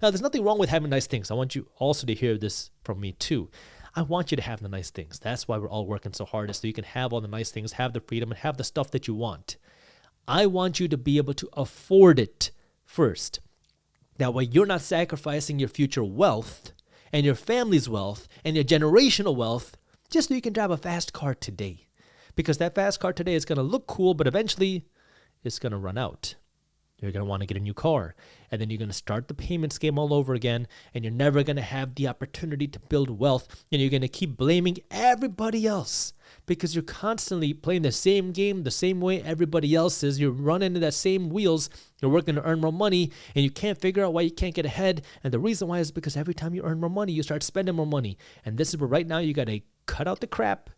Now, there's nothing wrong with having nice things. I want you also to hear this from me too. I want you to have the nice things. That's why we're all working so hard, is so you can have all the nice things, have the freedom, and have the stuff that you want. I want you to be able to afford it first. That way you're not sacrificing your future wealth and your family's wealth and your generational wealth just so you can drive a fast car today. Because that fast car today is going to look cool, but eventually it's going to run out. You're going to want to get a new car, and then you're going to start the payments game all over again, and you're never going to have the opportunity to build wealth, and you're going to keep blaming everybody else because you're constantly playing the same game the same way everybody else is. You're running into that same wheels. You're working to earn more money, and you can't figure out why you can't get ahead, and the reason why is because every time you earn more money, you start spending more money, and this is where right now you got to cut out the crap,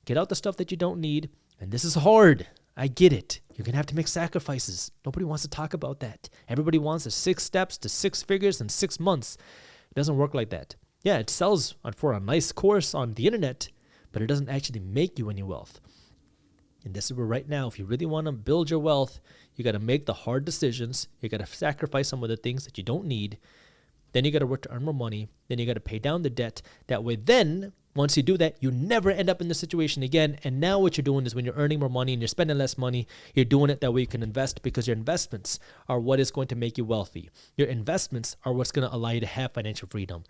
get out the stuff that you don't need, and this is hard. I get it. You're going to have to make sacrifices. Nobody wants to talk about that. Everybody wants the 6 steps to 6 figures in 6 months. It doesn't work like that. Yeah, it sells for a nice course on the internet, but it doesn't actually make you any wealth. And this is where right now, if you really want to build your wealth, you got to make the hard decisions. You got to sacrifice some of the things that you don't need. Then you got to work to earn more money. Then you got to pay down the debt. That way, then once you do that, you never end up in this situation again. And now what you're doing is when you're earning more money and you're spending less money, you're doing it that way you can invest, because your investments are what is going to make you wealthy. Your investments are what's going to allow you to have financial freedom.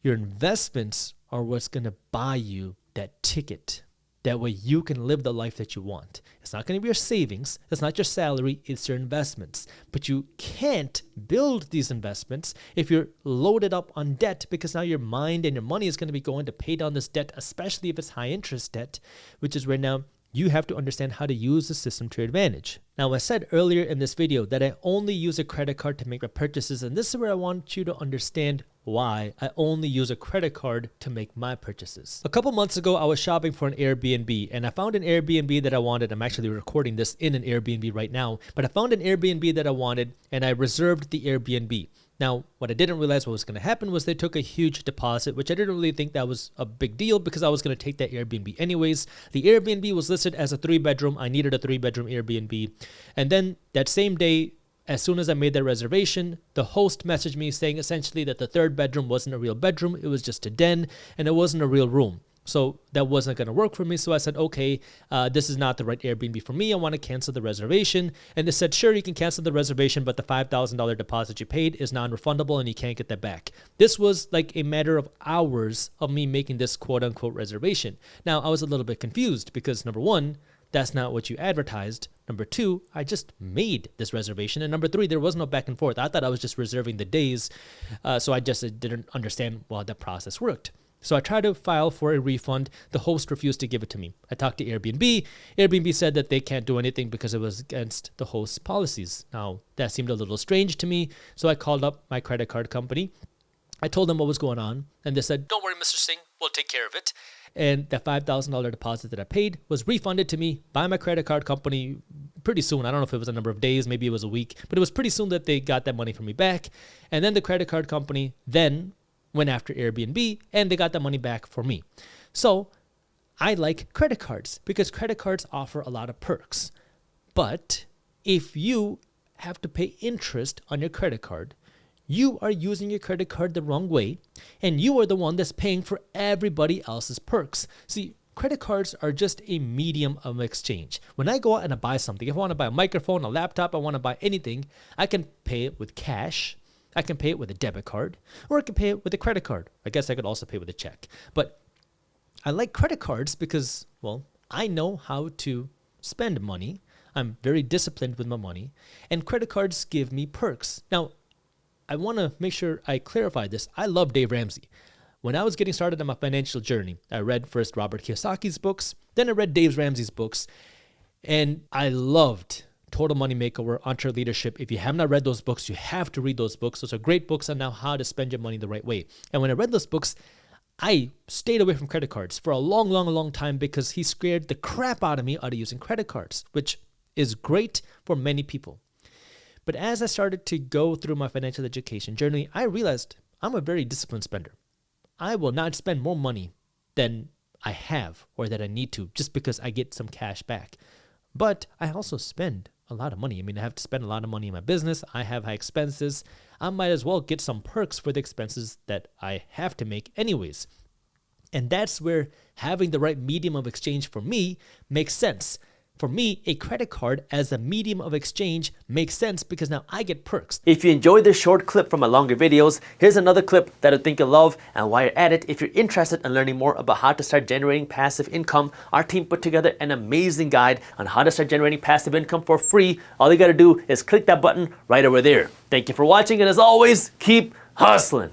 Your investments are what's going to buy you that ticket. That way you can live the life that you want. It's not going to be your savings. It's not your salary. It's your investments. But you can't build these investments if you're loaded up on debt, because now your mind and your money is going to be going to pay down this debt, especially if it's high interest debt, which is where now you have to understand how to use the system to your advantage. Now, I said earlier in this video that I only use a credit card to make my purchases, and this is where I want you to understand why I only use a credit card to make my purchases. A couple months ago, I was shopping for an Airbnb, and I found an Airbnb that I wanted. I'm actually recording this in an Airbnb right now, but I found an Airbnb that I wanted, and I reserved the Airbnb. Now, what I didn't realize what was going to happen was they took a huge deposit, which I didn't really think that was a big deal because I was going to take that Airbnb anyways. The Airbnb was listed as a 3-bedroom. I needed a 3-bedroom Airbnb. And then that same day, as soon as I made that reservation, the host messaged me saying essentially that the 3rd bedroom wasn't a real bedroom. It was just a den, and it wasn't a real room. So that wasn't going to work for me. So I said, okay, this is not the right Airbnb for me. I want to cancel the reservation. And they said, sure, you can cancel the reservation, but the $5,000 deposit you paid is non-refundable and you can't get that back. This was like a matter of hours of me making this quote unquote reservation. Now, I was a little bit confused because number one, that's not what you advertised. Number two, I just made this reservation. And number three, there was no back and forth. I thought I was just reserving the days. So I just didn't understand how that process worked. So I tried to file for a refund. The host refused to give it to me. I talked to Airbnb. Airbnb said that they can't do anything because it was against the host's policies. Now, that seemed a little strange to me. So I called up my credit card company. I told them what was going on. And they said, don't worry, Mr. Singh, we'll take care of it. And that $5,000 deposit that I paid was refunded to me by my credit card company pretty soon. I don't know if it was a number of days, maybe it was a week, but it was pretty soon that they got that money from me back. And then the credit card company then went after Airbnb and they got the money back for me. So I like credit cards because credit cards offer a lot of perks. But if you have to pay interest on your credit card, you are using your credit card the wrong way, and you are the one that's paying for everybody else's perks. See, credit cards are just a medium of exchange. When I go out and I buy something, if I want to buy a microphone, a laptop, I want to buy anything, I can pay it with cash, I can pay it with a debit card, or I can pay it with a credit card. I guess I could also pay with a check. But I like credit cards because, well, I know how to spend money. I'm very disciplined with my money, and credit cards give me perks. Now, I want to make sure I clarify this. I love Dave Ramsey. When I was getting started on my financial journey, I read first Robert Kiyosaki's books, then I read Dave Ramsey's books, and I loved Total Money Makeover, EntreLeadership. If you have not read those books, you have to read those books. Those are great books on now how to spend your money the right way. And when I read those books, I stayed away from credit cards for a long time because he scared the crap out of me out of using credit cards, which is great for many people. But as I started to go through my financial education journey, I realized I'm a very disciplined spender. I will not spend more money than I have or that I need to just because I get some cash back. But I also spend a lot of money. I mean, I have to spend a lot of money in my business. I have high expenses. I might as well get some perks for the expenses that I have to make anyways. And that's where having the right medium of exchange for me makes sense. For me, a credit card as a medium of exchange makes sense because now I get perks. If you enjoyed this short clip from my longer videos, here's another clip that I think you'll love. And while you're at it, if you're interested in learning more about how to start generating passive income, our team put together an amazing guide on how to start generating passive income for free. All you gotta do is click that button right over there. Thank you for watching, and as always, keep hustling.